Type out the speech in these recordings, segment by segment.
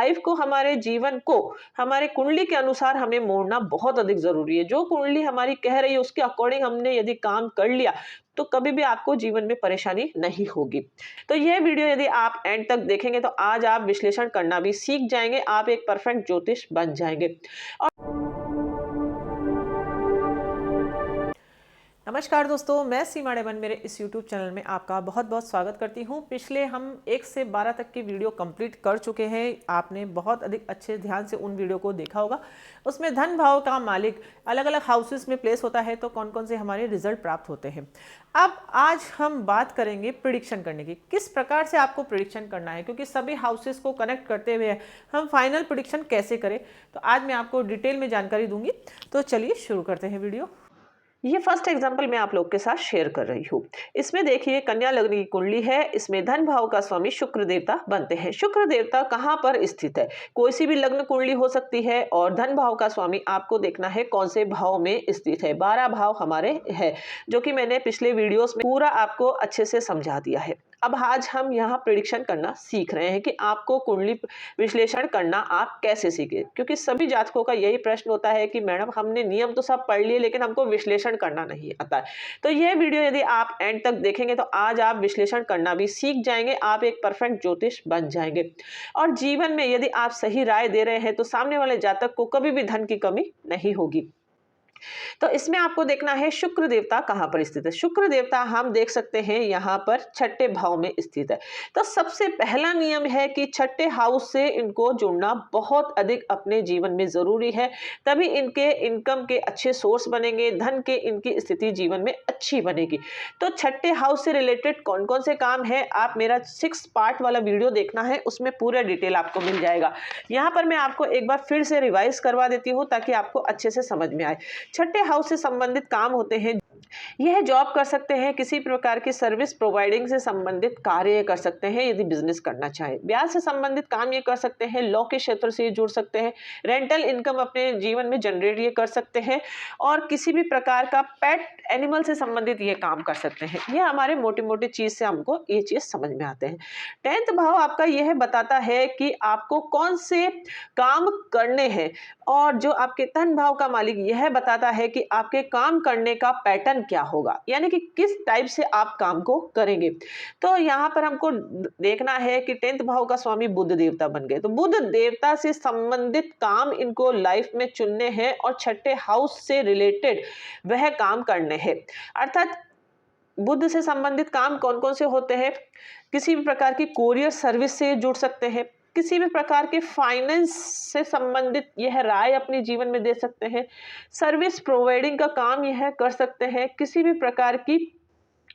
Life को, हमारे जीवन को हमारे कुंडली के अनुसार हमें मोड़ना बहुत अधिक ज़रूरी है। जो कुंडली हमारी कह रही है उसके अकॉर्डिंग हमने यदि काम कर लिया, तो कभी भी आपको जीवन में परेशानी नहीं होगी। तो यह वीडियो यदि आप एंड तक देखेंगे तो आज आप विश्लेषण करना भी सीख जाएँगे, आप एक परफेक्ट ज्योतिष बन जाएँगे। नमस्कार दोस्तों, मैं सीमा डेमन मेरे इस YouTube चैनल में आपका बहुत बहुत स्वागत करती हूं। पिछले हम 1 से 12 तक की वीडियो कंप्लीट कर चुके हैं। आपने बहुत अधिक अच्छे ध्यान से उन वीडियो को देखा होगा। उसमें धन भाव का मालिक अलग अलग हाउसेस में प्लेस होता है तो कौन कौन से हमारे रिजल्ट प्राप्त होते हैं। अब आज हम बात करेंगे प्रिडिक्शन करने की, किस प्रकार से आपको प्रिडिक्शन करना है, क्योंकि सभी हाउसेस को कनेक्ट करते हुए हम फाइनल प्रिडिक्शन कैसे करें, तो आज मैं आपको डिटेल में जानकारी दूंगी। तो चलिए शुरू करते हैं वीडियो। ये फर्स्ट एग्जांपल मैं आप लोग के साथ शेयर कर रही हूँ। इसमें देखिए कन्या लग्न की कुंडली है। इसमें धन भाव का स्वामी शुक्र देवता बनते हैं। शुक्र देवता कहाँ पर स्थित है, कोई सी भी लग्न कुंडली हो सकती है और धन भाव का स्वामी आपको देखना है कौन से भाव में स्थित है। 12 भाव हमारे है, जो कि मैंने पिछले वीडियोस में पूरा आपको अच्छे से समझा दिया है। अब आज हम यहाँ प्रिडिक्शन करना सीख रहे हैं कि आपको कुंडली विश्लेषण करना आप कैसे सीखे, क्योंकि सभी जातकों का यही प्रश्न होता है कि मैडम हमने नियम तो सब पढ़ लिए लेकिन हमको विश्लेषण करना नहीं आता है। तो यह वीडियो यदि आप एंड तक देखेंगे तो आज आप विश्लेषण करना भी सीख जाएंगे, आप एक परफेक्ट ज्योतिष बन जाएंगे। और जीवन में यदि आप सही राय दे रहे हैं तो सामने वाले जातक को कभी भी धन की कमी नहीं होगी। तो इसमें आपको देखना है शुक्र देवता कहाँ पर स्थित है। शुक्र देवता हम देख सकते हैं यहाँ पर छठे भाव में स्थित है। तो सबसे पहला नियम है कि छठे हाउस से इनको जुड़ना बहुत अधिक अपने जीवन में जरूरी है, तभी इनके इनकम के अच्छे सोर्स बनेंगे, धन के इनकी स्थिति जीवन में अच्छी बनेगी। तो छठे हाउस से रिलेटेड कौन कौन से काम है, आप मेरा 6 पार्ट वाला वीडियो देखना है, उसमें पूरा डिटेल आपको मिल जाएगा। यहाँ पर मैं आपको एक बार फिर से रिवाइज करवा देती हूँ ताकि आपको अच्छे से समझ में आए। छठे हाउस से संबंधित काम होते हैं, यह जॉब कर सकते हैं, किसी प्रकार की सर्विस प्रोवाइडिंग से संबंधित कार्य कर सकते हैं यदि बिजनेस करना चाहे, ब्याज से संबंधित काम ये कर सकते हैं, लॉ के क्षेत्र से जुड़ सकते हैं, रेंटल इनकम अपने जीवन में जनरेट ये कर सकते हैं, और किसी भी प्रकार का पेट एनिमल से संबंधित ये काम कर सकते हैं। ये हमारे मोटी मोटी चीज से हमको ये चीज समझ में आते हैं। 10th भाव आपका यह बताता है कि आपको कौन से काम करने हैं, और जो आपके धन भाव का मालिक यह बताता है कि आपके काम करने का पैटर्न क्या होगा, यानी कि किस टाइप से आप काम को करेंगे। तो यहाँ पर हमको देखना है कि 10th भाव का स्वामी बुध देवता बन गए, तो बुध देवता से संबंधित काम इनको लाइफ में चुनने हैं और छठे हाउस से रिलेटेड वह काम करने हैं। अर्थात बुध से संबंधित काम कौन कौन से होते हैं, किसी भी प्रकार की कोरियर सर्विस से जुड़ सकते हैं, किसी भी प्रकार के फाइनेंस से संबंधित यह राय अपने जीवन में दे सकते हैं, सर्विस प्रोवाइडिंग का काम यह कर सकते हैं, किसी भी प्रकार की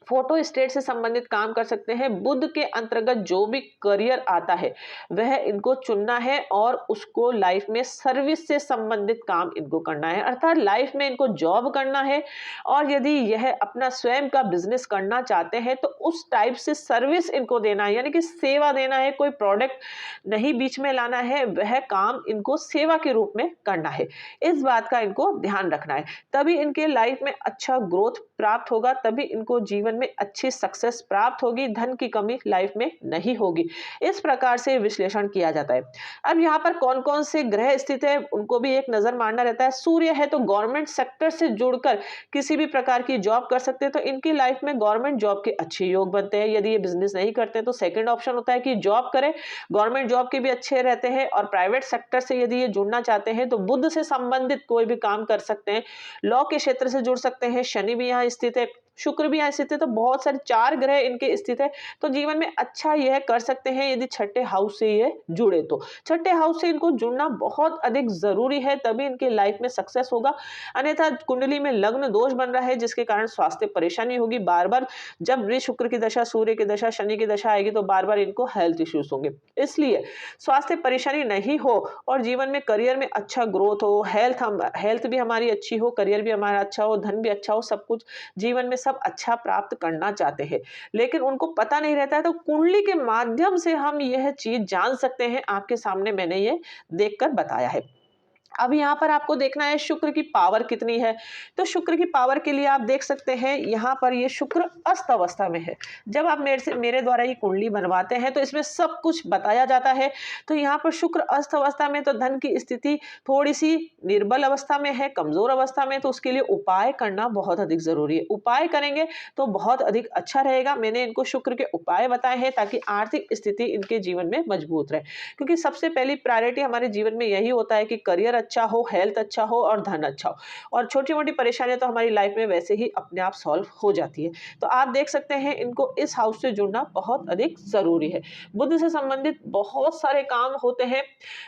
फोटो स्टेट से संबंधित काम कर सकते हैं। बुध के अंतर्गत जो भी करियर आता है वह इनको चुनना है और उसको लाइफ में सर्विस से संबंधित काम इनको करना है, अर्थात लाइफ में इनको जॉब करना है, और यदि यह अपना स्वयं का बिजनेस करना चाहते हैं तो उस टाइप से सर्विस इनको देना है, यानी कि सेवा देना है, कोई प्रोडक्ट नहीं बीच में लाना है, वह काम इनको सेवा के रूप में करना है। इस बात का इनको ध्यान रखना है, तभी इनके लाइफ में अच्छा ग्रोथ प्राप्त होगा, तभी इनको जीवन में अच्छी सक्सेस प्राप्त होगी, धन की कमी लाइफ में नहीं होगी। इस प्रकार से विश्लेषण किया जाता है। अब यहाँ पर कौन कौन से ग्रह स्थित है उनको भी एक नजर मारना रहता है। सूर्य है तो गवर्नमेंट सेक्टर से जुड़कर किसी भी प्रकार की जॉब कर सकते हैं, तो इनकी लाइफ में गवर्नमेंट जॉब के अच्छे योग बनते हैं। यदि ये बिजनेस नहीं करते तो सेकंड ऑप्शन होता है कि जॉब करें, गवर्नमेंट जॉब के भी अच्छे रहते हैं, और प्राइवेट सेक्टर से यदि ये जुड़ना चाहते हैं तो बुध से संबंधित कोई भी काम कर सकते हैं, लॉ के क्षेत्र से जुड़ सकते हैं। शनि भी यहाँ स्थित है, शुक्र भी यहाँ स्थित है, तो बहुत सारे 4 ग्रह इनके स्थित है, तो जीवन में अच्छा यह कर सकते हैं यदि छठे हाउस से ये जुड़े। तो छठे हाउस से इनको जुड़ना बहुत अधिक जरूरी है, तभी इनके लाइफ में सक्सेस होगा। अन्यथा कुंडली में लग्न दोष बन रहा है जिसके कारण स्वास्थ्य परेशानी होगी। बार बार जब भी शुक्र की दशा, सूर्य की दशा, शनि की दशा आएगी तो बार बार इनको हेल्थ इश्यूज होंगे। इसलिए स्वास्थ्य परेशानी नहीं हो और जीवन में करियर में अच्छा ग्रोथ हो, हेल्थ भी हमारी अच्छी हो, करियर भी हमारा अच्छा हो, धन भी अच्छा हो, सब कुछ जीवन में सब अच्छा प्राप्त करना चाहते हैं, लेकिन उनको पता नहीं रहता है। तो कुंडली के माध्यम से हम यह चीज जान सकते हैं, आपके सामने मैंने ये देखकर बताया है। अब यहाँ पर आपको देखना है शुक्र की पावर कितनी है। तो शुक्र की पावर के लिए आप देख सकते हैं यहाँ पर ये शुक्र अस्त अवस्था में है। जब आप मेरे द्वारा ये कुंडली बनवाते हैं तो इसमें सब कुछ बताया जाता है। तो यहाँ पर शुक्र अस्त अवस्था में, तो धन की स्थिति थोड़ी सी निर्बल अवस्था में है, कमजोर अवस्था में, तो उसके लिए उपाय करना बहुत अधिक जरूरी है। उपाय करेंगे तो बहुत अधिक अच्छा रहेगा। मैंने इनको शुक्र के उपाय बताए हैं ताकि आर्थिक स्थिति इनके जीवन में मजबूत रहे, क्योंकि सबसे पहली प्रायोरिटी हमारे जीवन में यही होता है कि करियर अच्छा हो, हेल्थ अच्छा हो और धन अच्छा हो। और छोटी मोटी परेशानियां तो हमारी लाइफ में वैसे ही अपने आप सॉल्व हो जाती है। तो आप देख सकते हैं इनको इस हाउस से जुड़ना बहुत अधिक जरूरी है। बुद्ध से संबंधित बहुत सारे काम होते हैं।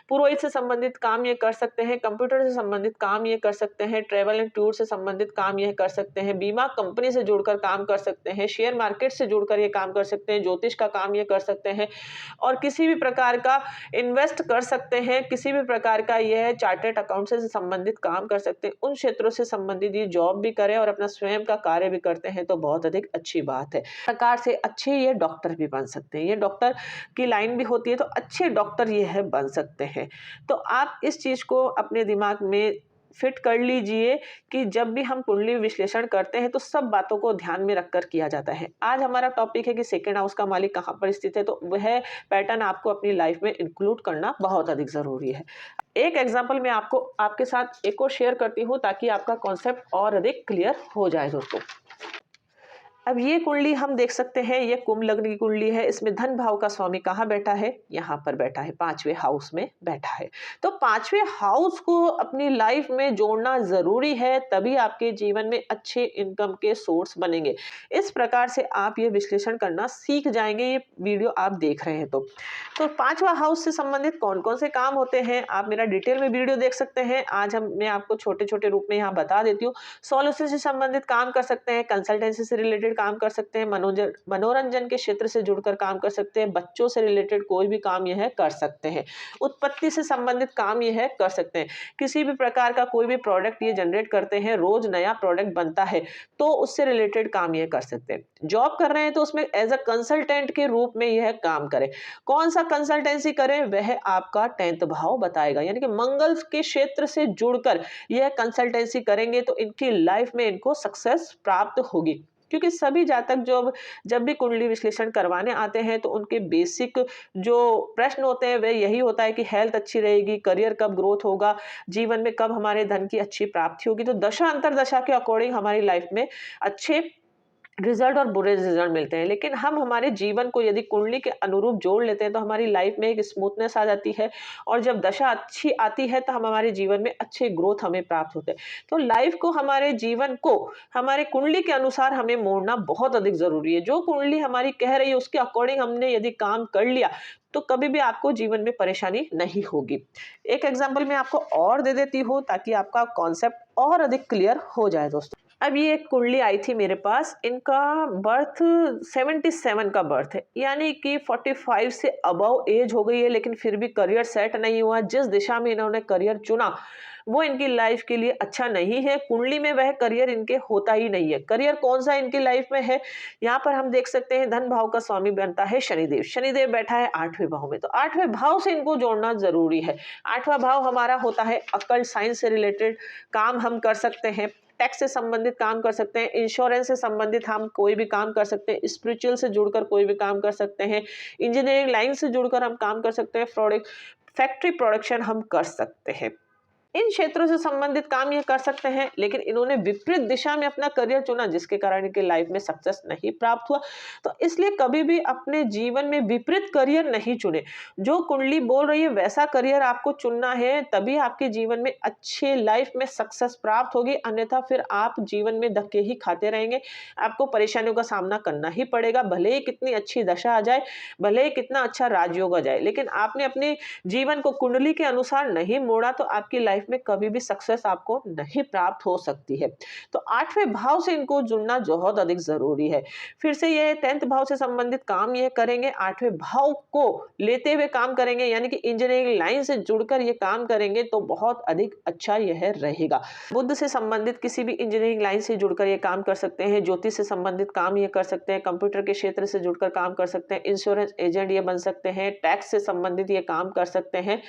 पुरोहित से संबंधित काम ये कर सकते हैं, कंप्यूटर से संबंधित काम ये कर सकते हैं, ट्रेवल एंड टूर से संबंधित काम ये कर सकते हैं, बीमा कंपनी से जुड़कर काम कर सकते हैं, शेयर मार्केट से जुड़कर ये काम कर सकते हैं, ज्योतिष का काम ये कर सकते हैं, और किसी भी प्रकार का इन्वेस्ट कर सकते हैं, किसी भी प्रकार का यह चार्टर्ड अकाउंट से संबंधित काम कर सकते हैं। उन क्षेत्रों से संबंधित ये जॉब भी करें और अपना स्वयं का कार्य भी करते हैं तो बहुत अधिक अच्छी बात है। प्रकार से अच्छे ये डॉक्टर भी बन सकते हैं। ये डॉक्टर की लाइन भी होती है तो अच्छे डॉक्टर ये है बन सकते हैं। तो आप इस चीज को अपने दिमाग में फिट कर लीजिए कि जब भी हम कुंडली विश्लेषण करते हैं तो सब बातों को ध्यान में रखकर किया जाता है। आज हमारा टॉपिक है कि सेकंड हाउस का मालिक कहाँ पर स्थित है, तो वह पैटर्न आपको अपनी लाइफ में इंक्लूड करना बहुत अधिक जरूरी है। एक एग्जांपल मैं आपको आपके साथ एक और शेयर करती हूँ ताकि आपका कॉन्सेप्ट और अधिक क्लियर हो जाए दोस्तों। अब ये कुंडली हम देख सकते हैं, ये कुंभ लग्न की कुंडली है। इसमें धन भाव का स्वामी कहाँ बैठा है, यहाँ पर बैठा है, 5वें हाउस में बैठा है। तो 5वें हाउस को अपनी लाइफ में जोड़ना जरूरी है, तभी आपके जीवन में अच्छे इनकम के सोर्स बनेंगे। इस प्रकार से आप ये विश्लेषण करना सीख जाएंगे, ये वीडियो आप देख रहे हैं तो 5वां हाउस से संबंधित कौन कौन से काम होते हैं आप मेरा डिटेल में वीडियो देख सकते हैं। आज मैं आपको छोटे छोटे रूप में यहाँ बता देती हूँ। सॉल्यूशन से संबंधित काम कर सकते हैं, कंसल्टेंसी से रिलेटेड काम कर सकते हैं, मनोरंजन के क्षेत्र से जुड़कर काम कर सकते हैं, बच्चों से रिलेटेड कोई भी काम यह कर सकते हैं, उत्पत्ति से संबंधित काम यह कर सकते हैं, किसी भी प्रकार का कोई भी प्रोडक्ट ये जनरेट करते हैं, रोज नया प्रोडक्ट बनता है तो उससे रिलेटेड काम यह कर सकते हैं। जॉब कर रहे हैं तो उसमें एज अ कंसल्टेंट के रूप में यह काम करें। कौन सा कंसल्टेंसी करें वह आपका 10th भाव बताएगा, यानी कि मंगल के क्षेत्र से जुड़कर यह कंसल्टेंसी करेंगे तो इनकी लाइफ में इनको सक्सेस प्राप्त होगी। क्योंकि सभी जातक जब भी कुंडली विश्लेषण करवाने आते हैं तो उनके बेसिक जो प्रश्न होते हैं वह यही होता है कि हेल्थ अच्छी रहेगी, करियर कब ग्रोथ होगा, जीवन में कब हमारे धन की अच्छी प्राप्ति होगी। तो दशा अंतरदशा के अकॉर्डिंग हमारी लाइफ में अच्छे रिजल्ट और बुरे रिजल्ट मिलते हैं, लेकिन हम हमारे जीवन को यदि कुंडली के अनुरूप जोड़ लेते हैं तो हमारी लाइफ में एक स्मूथनेस आ जाती है, और जब दशा अच्छी आती है तो हम हमारे जीवन में अच्छे ग्रोथ हमें प्राप्त होते हैं। तो लाइफ को, हमारे जीवन को हमारे कुंडली के अनुसार हमें मोड़ना बहुत अधिक जरूरी है। जो कुंडली हमारी कह रही है उसके अकॉर्डिंग हमने यदि काम कर लिया तो कभी भी आपको जीवन में परेशानी नहीं होगी। एक एग्जाम्पल मैं आपको और दे देती हूँ ताकि आपका कॉन्सेप्ट और अधिक क्लियर हो जाए दोस्तों। अब ये एक कुंडली आई थी मेरे पास, इनका बर्थ 77 का बर्थ है, यानी कि 45 से अबव एज हो गई है, लेकिन फिर भी करियर सेट नहीं हुआ। जिस दिशा में इन्होंने करियर चुना वो इनकी लाइफ के लिए अच्छा नहीं है। कुंडली में वह करियर इनके होता ही नहीं है। करियर कौन सा इनकी लाइफ में है, यहाँ पर हम देख सकते हैं धन भाव का स्वामी बनता है शनिदेव। शनिदेव बैठा है 8वें भाव में, तो 8वें भाव से इनको जोड़ना जरूरी है। 8वां भाव हमारा होता है अकल्ट साइंस से रिलेटेड काम हम कर सकते हैं, टैक्स से संबंधित काम कर सकते हैं, इंश्योरेंस से संबंधित हम कोई भी काम कर सकते हैं, स्पिरिचुअल से जुड़कर कोई भी काम कर सकते हैं, इंजीनियरिंग लाइन से जुड़कर हम काम कर सकते हैं, फैक्ट्री प्रोडक्शन हम कर सकते हैं। इन क्षेत्रों से संबंधित काम ये कर सकते हैं, लेकिन इन्होंने विपरीत दिशा में अपना करियर चुना जिसके कारण इनके लाइफ में सक्सेस नहीं प्राप्त हुआ। तो इसलिए कभी भी अपने जीवन में विपरीत करियर नहीं चुने। जो कुंडली बोल रही है वैसा करियर आपको चुनना है, तभी आपके जीवन में अच्छे लाइफ में सक्सेस प्राप्त होगी, अन्यथा फिर आप जीवन में धक्के ही खाते रहेंगे। आपको परेशानियों का सामना करना ही पड़ेगा, भले ही कितनी अच्छी दशा आ जाए, भले ही कितना अच्छा राजयोग आ जाए, लेकिन आपने अपने जीवन को कुंडली के अनुसार नहीं मोड़ा तो आपकी लाइफ में कभी भी सक्सेस आपको नहीं प्राप्त हो सकती है। तो 8वें भाव से इनको जुड़ना बहुत अधिक जरूरी है। फिर से ये 10th भाव से संबंधित काम ये करेंगे, 8वें भाव को लेते हुए काम करेंगे, यानी कि इंजीनियरिंग लाइन से जुड़कर ये काम करेंगे तो बहुत अधिक अच्छा यह रहेगा। बुद्ध से संबंधित किसी भी इंजीनियरिंग लाइन से जुड़कर ये काम कर सकते हैं, ज्योतिष से संबंधित काम ये कर सकते हैं, कंप्यूटर के क्षेत्र से जुड़कर काम कर सकते हैं, इंश्योरेंस एजेंट ये बन सकते हैं, टैक्स से संबंधित ये काम कर सकते हैं।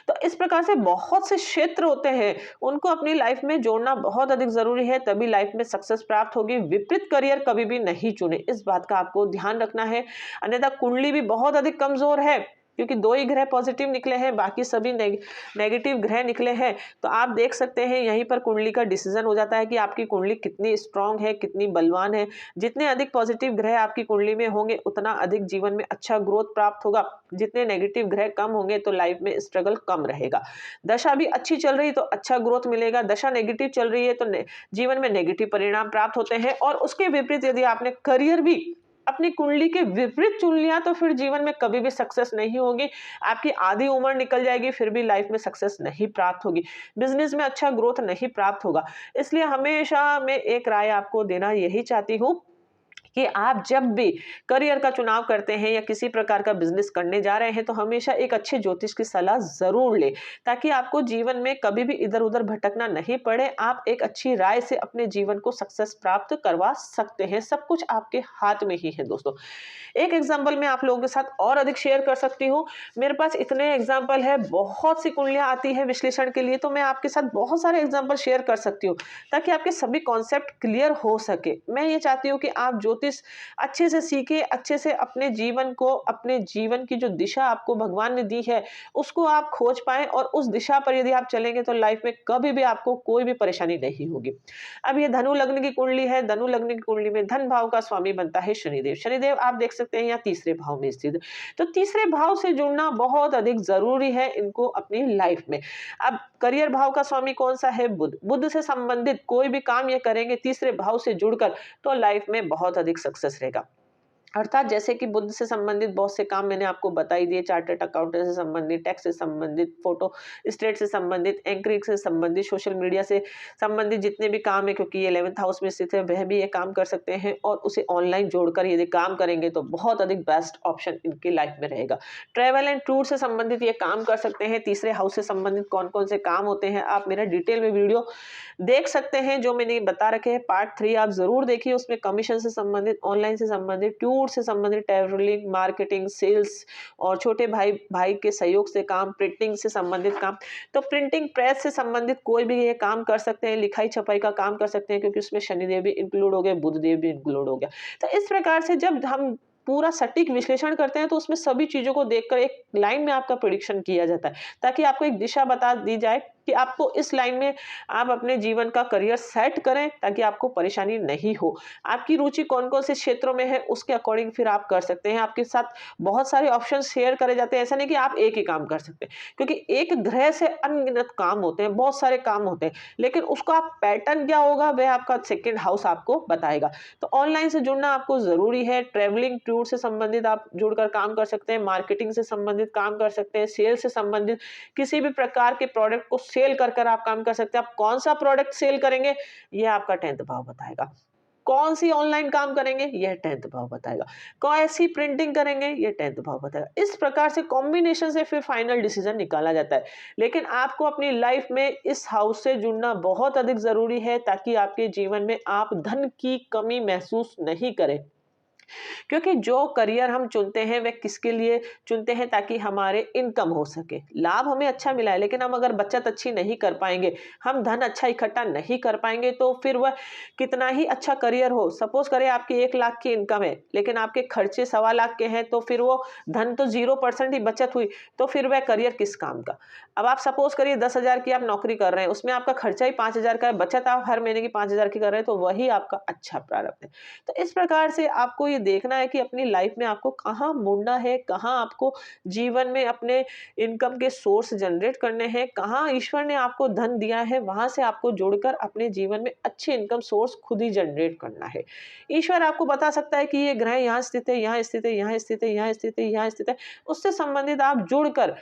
तो इस प्रकार से बहुत से क्षेत्र होते हैं उनको अपनी लाइफ में जोड़ना बहुत अधिक जरूरी है, तभी लाइफ में सक्सेस प्राप्त होगी। विपरीत करियर कभी भी नहीं चुने, इस बात का आपको ध्यान रखना है। अन्यथा कुंडली भी बहुत अधिक कमजोर है, क्योंकि 2 ही ग्रह पॉजिटिव निकले हैं, बाकी सभी नेगेटिव ग्रह निकले हैं। तो आप देख सकते हैं यहीं पर कुंडली का डिसीजन हो जाता है कि आपकी कुंडली कितनी स्ट्रांग है, कितनी बलवान है। जितने अधिक पॉजिटिव ग्रह आपकी कुंडली में होंगे उतना अधिक जीवन में अच्छा ग्रोथ प्राप्त होगा। जितने नेगेटिव ग्रह कम होंगे तो लाइफ में स्ट्रगल कम रहेगा। दशा भी अच्छी चल रही तो अच्छा ग्रोथ मिलेगा, दशा नेगेटिव चल रही है तो जीवन में नेगेटिव परिणाम प्राप्त होते हैं। और उसके विपरीत यदि आपने करियर भी अपनी कुंडली के विपरीत चुन लिया तो फिर जीवन में कभी भी सक्सेस नहीं होगी। आपकी आधी उम्र निकल जाएगी फिर भी लाइफ में सक्सेस नहीं प्राप्त होगी, बिजनेस में अच्छा ग्रोथ नहीं प्राप्त होगा। इसलिए हमेशा मैं एक राय आपको देना यही चाहती हूँ कि आप जब भी करियर का चुनाव करते हैं या किसी प्रकार का बिजनेस करने जा रहे हैं तो हमेशा एक अच्छे ज्योतिष की सलाह जरूर लें, ताकि आपको जीवन में कभी भी इधर उधर भटकना नहीं पड़े। आप एक अच्छी राय से अपने जीवन को सक्सेस प्राप्त करवा सकते हैं। सब कुछ आपके हाथ में ही है दोस्तों। एक एग्जाम्पल मैं आप लोगों के साथ और अधिक शेयर कर सकती हूँ। मेरे पास इतने एग्जाम्पल है, बहुत सी कुंडलियां आती है विश्लेषण के लिए, तो मैं आपके साथ बहुत सारे एग्जाम्पल शेयर कर सकती हूँ ताकि आपके सभी कॉन्सेप्ट क्लियर हो सके। मैं ये चाहती हूँ कि आप ज्योतिष अच्छे से सीखे, अच्छे से अपने जीवन को, अपने जीवन की जो दिशा आपको भगवान ने दी है उसको आप खोज पाए, और उस दिशा पर यदि आप चलेंगे तो लाइफ में कभी भी आपको कोई भी परेशानी नहीं होगी। अब ये धनु लग्न की कुंडली है। धनु लग्न की कुंडली में धन भाव का स्वामी बनता है शनिदेव। शनिदेव आप देख सकते हैं यहाँ तीसरे भाव में स्थित है, तो तीसरे भाव से जुड़ना बहुत अधिक जरूरी है इनको अपनी लाइफ में। अब करियर भाव का स्वामी कौन सा है? बुध। बुध से संबंधित कोई भी काम ये करेंगे तीसरे भाव से जुड़कर तो लाइफ में बहुत अधिक सक्सेस रहेगा। अर्थात जैसे कि बुद्ध से संबंधित बहुत से काम मैंने आपको बता ही दिए, चार्टर्ड अकाउंटेंट से संबंधित, टैक्स से संबंधित, फोटो स्टेट से संबंधित, एंकरिंग से संबंधित, सोशल मीडिया से संबंधित जितने भी काम है, क्योंकि ये 11th हाउस में स्थित है, वह भी ये काम कर सकते हैं। और उसे ऑनलाइन जोड़कर यदि काम करेंगे तो बहुत अधिक बेस्ट ऑप्शन इनकी लाइफ में रहेगा। ट्रैवल एंड टूर से संबंधित ये काम कर सकते हैं। तीसरे हाउस से संबंधित कौन कौन से काम होते हैं आप मेरा डिटेल में वीडियो देख सकते हैं, जो मैंने बता रखे हैं। पार्ट 3 आप जरूर देखिए, उसमें कमीशन से संबंधित, ऑनलाइन से संबंधित, टूर से संबंधित, ट्रैवलिंग, मार्केटिंग, सेल्स और छोटे भाई के सहयोग से काम, प्रिंटिंग से संबंधित काम। तो प्रिंटिंग प्रेस से संबंधित कोई भी ये काम कर सकते हैं, लिखाई छपाई का काम कर सकते हैं, क्योंकि उसमें शनिदेव भी इंक्लूड हो गए, बुधदेव भी इंक्लूड हो गया। तो इस प्रकार से जब हम पूरा सटीक विश्लेषण करते हैं तो उसमें सभी चीजों को देखकर एक लाइन में आपका प्रेडिक्शन किया जाता है, ताकि आपको एक दिशा बता दी जाए कि आपको इस लाइन में आप अपने जीवन का करियर सेट करें, ताकि आपको परेशानी नहीं हो। आपकी रुचि कौन कौन से क्षेत्रों में है उसके अकॉर्डिंग फिर आप कर सकते हैं। आपके साथ बहुत सारे ऑप्शन शेयर करे जाते हैं, ऐसा नहीं कि आप एक ही काम कर सकते हैं, क्योंकि एक ग्रह से अनगिनत काम होते हैं, बहुत सारे काम होते हैं, लेकिन उसका पैटर्न क्या होगा वह आपका सेकेंड हाउस आपको बताएगा। तो ऑनलाइन से जुड़ना आपको जरूरी है। ट्रेवलिंग टूर से संबंधित आप जुड़कर काम कर सकते हैं, मार्केटिंग से संबंधित काम कर सकते हैं, सेल से संबंधित किसी भी प्रकार के प्रोडक्ट को सेल कर कर आप काम कर सकते हैं। आप कौन सा प्रोडक्ट सेल करेंगे ये आपका 10th भाव बताएगा। कौन सी ऑनलाइन काम करेंगे यह 10th भाव बताएगा। कौन सी प्रिंटिंग करेंगे ये 10th भाव बताएगा। इस प्रकार से कॉम्बिनेशन से फिर फाइनल डिसीजन निकाला जाता है। लेकिन आपको अपनी लाइफ में इस हाउस से जुड़ना बहुत अधिक जरूरी है, ताकि आपके जीवन में आप धन की कमी महसूस नहीं करें। क्योंकि जो करियर हम चुनते हैं वह किसके लिए चुनते हैं? ताकि हमारे इनकम हो सके। लाभ हमें अच्छा मिला है, लेकिन हम अगर बचत अच्छी नहीं कर पाएंगे, हम धन अच्छा इकट्ठा नहीं कर पाएंगे, तो फिर वह कितना ही अच्छा करियर हो, सपोज करें आपकी 1 लाख की इनकम है लेकिन आपके खर्चे 1.25 लाख के हैं, तो फिर वो धन तो 0% ही बचत हुई, तो फिर वह करियर किस काम का? अब आप सपोज करिए 10,000 की आप नौकरी कर रहे हैं, उसमें आपका खर्चा ही 5,000 का है, बचत आप हर महीने की 5,000 की कर रहे हैं, तो वही आपका अच्छा प्रारंभ है। तो इस प्रकार से आपको ये देखना है कि अपनी लाइफ में आपको कहाँ मुड़ना है, कहाँ आपको जीवन में अपने इनकम के सोर्स जनरेट करने हैं, कहाँ ईश्वर ने आपको धन दिया है, वहां से आपको जोड़कर अपने जीवन में अच्छे इनकम सोर्स खुद ही जनरेट करना है। ईश्वर आपको बता सकता है कि ये ग्रह यहाँ स्थित है, यहाँ स्थित है, यहाँ स्थित है, यहाँ स्थित है, यहाँ स्थित है, उससे संबंधित आप जुड़कर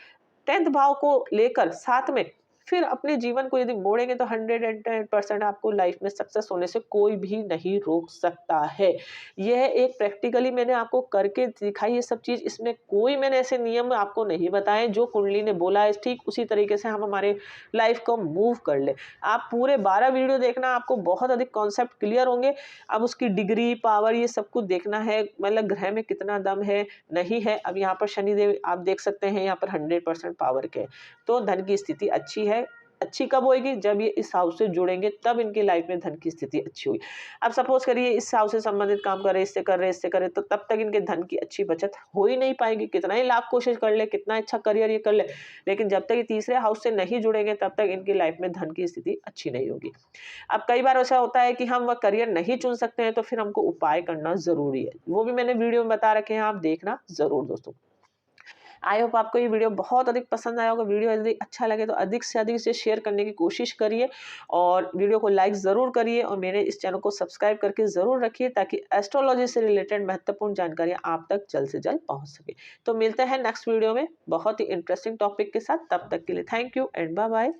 10th भाव को लेकर साथ में फिर अपने जीवन को यदि मोड़ेंगे तो 110% आपको लाइफ में सक्सेस होने से कोई भी नहीं रोक सकता है। यह एक प्रैक्टिकली मैंने आपको करके दिखाई ये सब चीज, इसमें कोई मैंने ऐसे नियम आपको नहीं बताए, जो कुंडली ने बोला है ठीक उसी तरीके से हम हमारे लाइफ को मूव कर ले। आप पूरे 12 वीडियो देखना, आपको बहुत अधिक कॉन्सेप्ट क्लियर होंगे। अब उसकी डिग्री, पावर, ये सब कुछ देखना है, मतलब ग्रह में कितना दम है नहीं है। अब यहाँ पर शनिदेव आप देख सकते हैं, यहाँ पर 100% पावर के, तो धन की स्थिति अच्छी है, अच्छी कब होगी, जब ये इस हाउस से जुड़ेंगे, तब इनकी लाइफ में धन की स्थिति अच्छी होगी। अब सपोज करिए इस हाउस से संबंधित काम कर रहे, इससे कर रहे, इससे कर रहे, तो तब तक इनके धन की अच्छी बचत हो ही नहीं पाएगी। कितना ही लाख कोशिश कर ले, कितना अच्छा करियर ये कर ले, लेकिन जब तक ये तीसरे हाउस से नहीं जुड़ेंगे, तब तक इनकी लाइफ में धन की स्थिति अच्छी नहीं होगी। अब कई बार ऐसा होता है कि हम वह करियर नहीं चुन सकते हैं, तो फिर हमको उपाय करना ज़रूरी है। वो भी मैंने वीडियो में बता रखे हैं, आप देखना ज़रूर दोस्तों। आई होप आपको ये वीडियो बहुत अधिक पसंद आया होगा। वीडियो यदि अच्छा लगे तो अधिक से अधिक इसे शेयर करने की कोशिश करिए और वीडियो को लाइक ज़रूर करिए और मेरे इस चैनल को सब्सक्राइब करके ज़रूर रखिए, ताकि एस्ट्रोलॉजी से रिलेटेड महत्वपूर्ण जानकारियाँ आप तक जल्द से जल्द पहुँच सके। तो मिलते हैं नेक्स्ट वीडियो में बहुत ही इंटरेस्टिंग टॉपिक के साथ। तब तक के लिए thank you and bye bye.